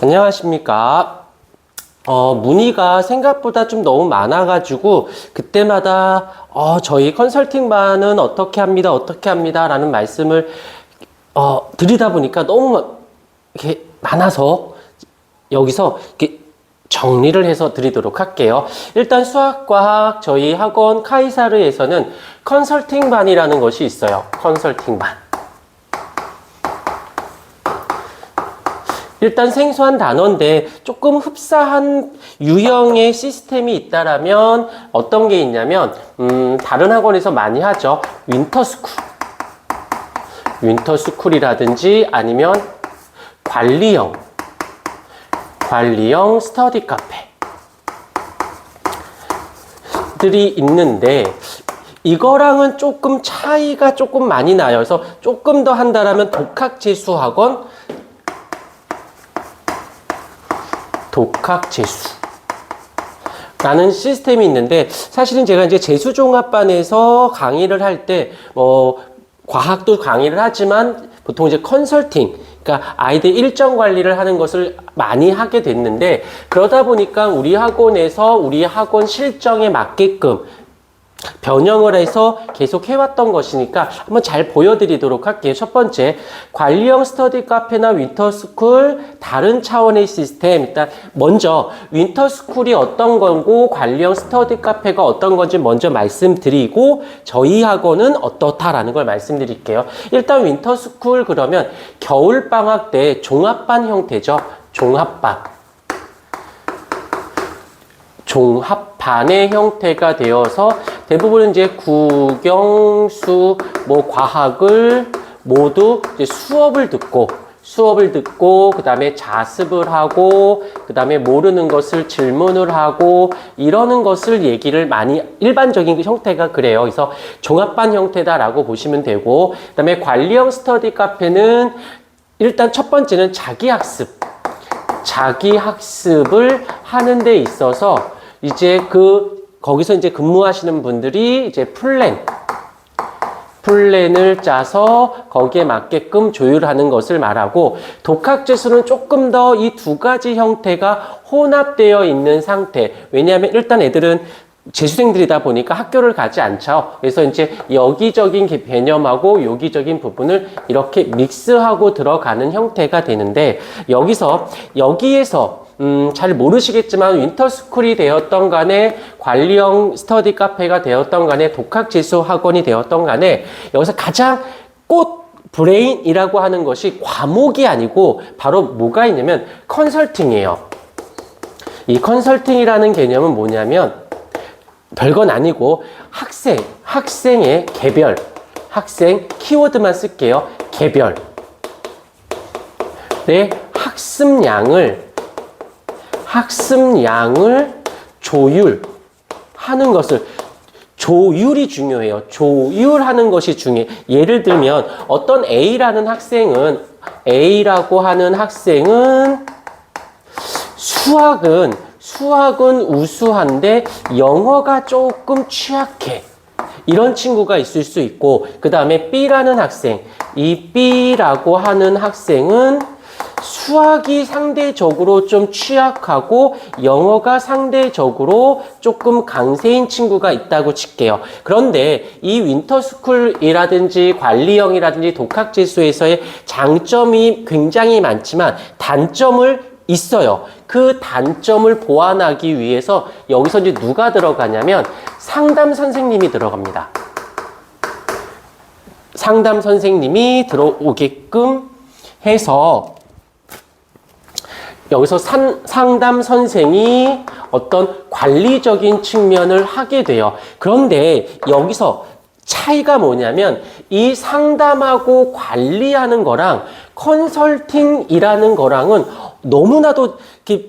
안녕하십니까. 문의가 생각보다 좀 너무 많아가지고 그때마다 저희 컨설팅반은 어떻게 합니다 라는 말씀을 드리다 보니까 너무 이렇게 많아서 여기서 이렇게 정리를 해서 드리도록 할게요. 일단 수학과학 저희 학원 카이사르에서는 컨설팅반이라는 것이 있어요. 컨설팅반. 일단 생소한 단어인데 조금 흡사한 유형의 시스템이 있다라면 어떤 게 있냐면 다른 학원에서 많이 하죠. 윈터스쿨이라든지 아니면 관리형 스터디 카페들이 있는데 이거랑은 조금 차이가 조금 많이 나요. 그래서 조금 더 한다라면 독학재수라는 시스템이 있는데 사실은 제가 이제 재수종합반에서 강의를 할 때 과학도 강의를 하지만 보통 이제 컨설팅, 그러니까 아이들 일정 관리를 하는 것을 많이 하게 됐는데 그러다 보니까 우리 학원에서 우리 학원 실정에 맞게끔 변형을 해서 계속 해왔던 것이니까 한번 잘 보여드리도록 할게요. 첫 번째, 관리형 스터디 카페나 윈터스쿨 다른 차원의 시스템. 일단 먼저 윈터스쿨이 어떤 거고 관리형 스터디 카페가 어떤 건지 먼저 말씀드리고 저희 학원은 어떻다라는 걸 말씀드릴게요. 일단 윈터스쿨 그러면 겨울방학 때 종합반 형태죠. 종합반의 형태가 되어서 대부분 이제 국영수, 과학을 모두 이제 수업을 듣고 그 다음에 자습을 하고 그 다음에 모르는 것을 질문을 하고 이러는 것을 얘기를 많이 일반적인 형태가 그래요. 그래서 종합반 형태다라고 보시면 되고 그 다음에 관리형 스터디 카페는 일단 첫 번째는 자기학습을 하는 데 있어서 이제 거기서 이제 근무하시는 분들이 이제 플랜을 짜서 거기에 맞게끔 조율하는 것을 말하고 독학재수는 조금 더 이 두 가지 형태가 혼합되어 있는 상태. 왜냐하면 일단 애들은 재수생들이다 보니까 학교를 가지 않죠. 그래서 이제 여기적인 개념하고 여기적인 부분을 이렇게 믹스하고 들어가는 형태가 되는데 여기에서 잘 모르시겠지만 윈터스쿨이 되었던 간에 관리형 스터디 카페가 되었던 간에 독학재수 학원이 되었던 간에 여기서 가장 브레인이라고 하는 것이 과목이 아니고 바로 뭐가 있냐면 컨설팅이에요. 이 컨설팅이라는 개념은 뭐냐면 별건 아니고 학생의 개별, 학생 키워드만 쓸게요. 개별. 내 학습량을 조율하는 것을 조율이 중요해요. 조율하는 것이 중요해요. 예를 들면 어떤 A라고 하는 학생은 수학은 우수한데 영어가 조금 취약해. 이런 친구가 있을 수 있고 그 다음에 B라는 학생, 이 B라고 하는 학생은 수학이 상대적으로 좀 취약하고 영어가 상대적으로 조금 강세인 친구가 있다고 칠게요. 그런데 이 윈터스쿨이라든지 관리형이라든지 독학재수에서의 장점이 굉장히 많지만 단점을 있어요. 그 단점을 보완하기 위해서 여기서 이제 누가 들어가냐면 상담 선생님이 들어갑니다. 상담 선생님이 들어오게끔 해서 여기서 상담 선생이 어떤 관리적인 측면을 하게 돼요. 그런데 여기서 차이가 뭐냐면 이 상담하고 관리하는 거랑 컨설팅이라는 거랑은 너무나도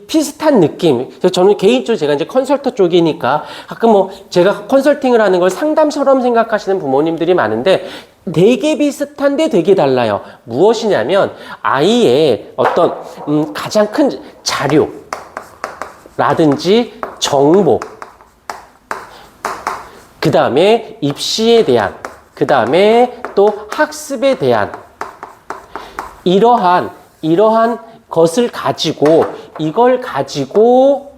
비슷한 느낌. 그래서 저는 개인적으로 제가 이제 컨설터 쪽이니까 가끔 제가 컨설팅을 하는 걸 상담처럼 생각하시는 부모님들이 많은데 되게 비슷한데 되게 달라요. 무엇이냐면 아이의 어떤 가장 큰 자료라든지 정보, 그 다음에 입시에 대한, 그 다음에 또 학습에 대한 이러한 것을 가지고 이걸 가지고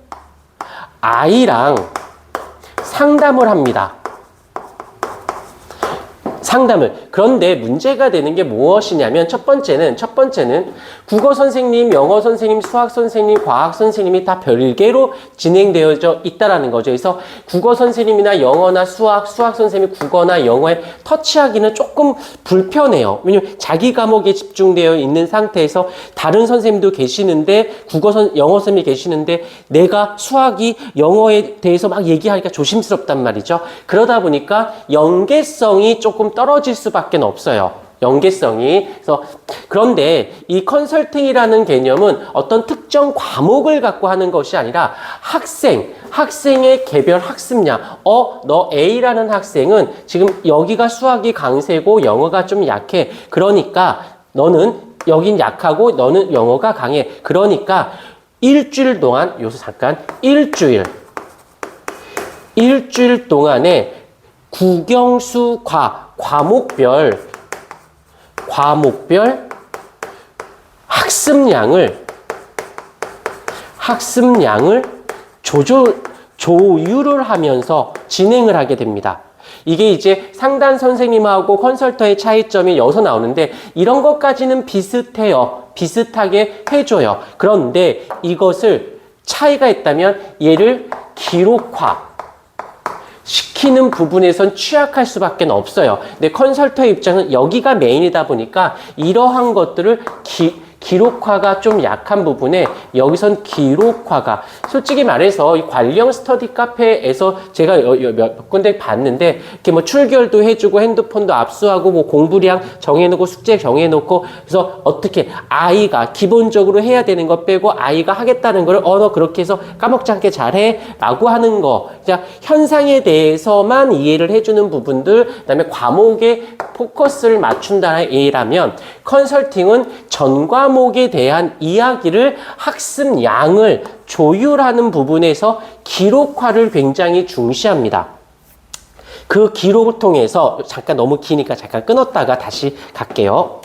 아이랑 상담을 합니다. 상담을. 그런데 문제가 되는 게 무엇이냐면 첫 번째는 국어 선생님, 영어 선생님, 수학 선생님, 과학 선생님이 다 별개로 진행되어져 있다라는 거죠. 그래서 국어 선생님이나 영어나 수학 선생님이 국어나 영어에 터치하기는 조금 불편해요. 왜냐면 자기 과목에 집중되어 있는 상태에서 다른 선생님도 계시는데 영어 선생님이 계시는데 내가 수학이 영어에 대해서 막 얘기하기가 조심스럽단 말이죠. 그러다 보니까 연계성이 조금 떨어질 수밖에 없어요. 연계성이. 그런데 이 컨설팅이라는 개념은 어떤 특정 과목을 갖고 하는 것이 아니라 학생의 개별 학습량. 너 A라는 학생은 지금 여기가 수학이 강세고 영어가 좀 약해. 그러니까 너는 여긴 약하고 너는 영어가 강해. 그러니까 일주일 동안, 여기서 잠깐, 일주일 동안에 국영수 과목별 학습량을 조율을 하면서 진행을 하게 됩니다. 이게 이제 상담 선생님하고 컨설터의 차이점이 여기서 나오는데 이런 것까지는 비슷해요. 비슷하게 해줘요. 그런데 이것을 차이가 있다면 얘를 기록화 시키는 부분에선 취약할 수밖에 없어요. 근데 컨설터의 입장은 여기가 메인이다 보니까 이러한 것들을 기록화가 좀 약한 부분에 여기선 기록화가 솔직히 말해서 이 관련 스터디 카페에서 제가 몇 군데 봤는데 이렇게 뭐 출결도 해주고 핸드폰도 압수하고 뭐 공부량 정해놓고 숙제 정해놓고 그래서 어떻게 아이가 기본적으로 해야 되는 거 빼고 아이가 하겠다는 거를 너 그렇게 해서 까먹지 않게 잘해 라고 하는 거 그냥 현상에 대해서만 이해를 해주는 부분들 그다음에 과목에 포커스를 맞춘다는 A라면 컨설팅은 전 과목에 대한 이야기를 학습량을 조율하는 부분에서 기록화를 굉장히 중시합니다. 그 기록을 통해서 잠깐 너무 기니까 잠깐 끊었다가 다시 갈게요.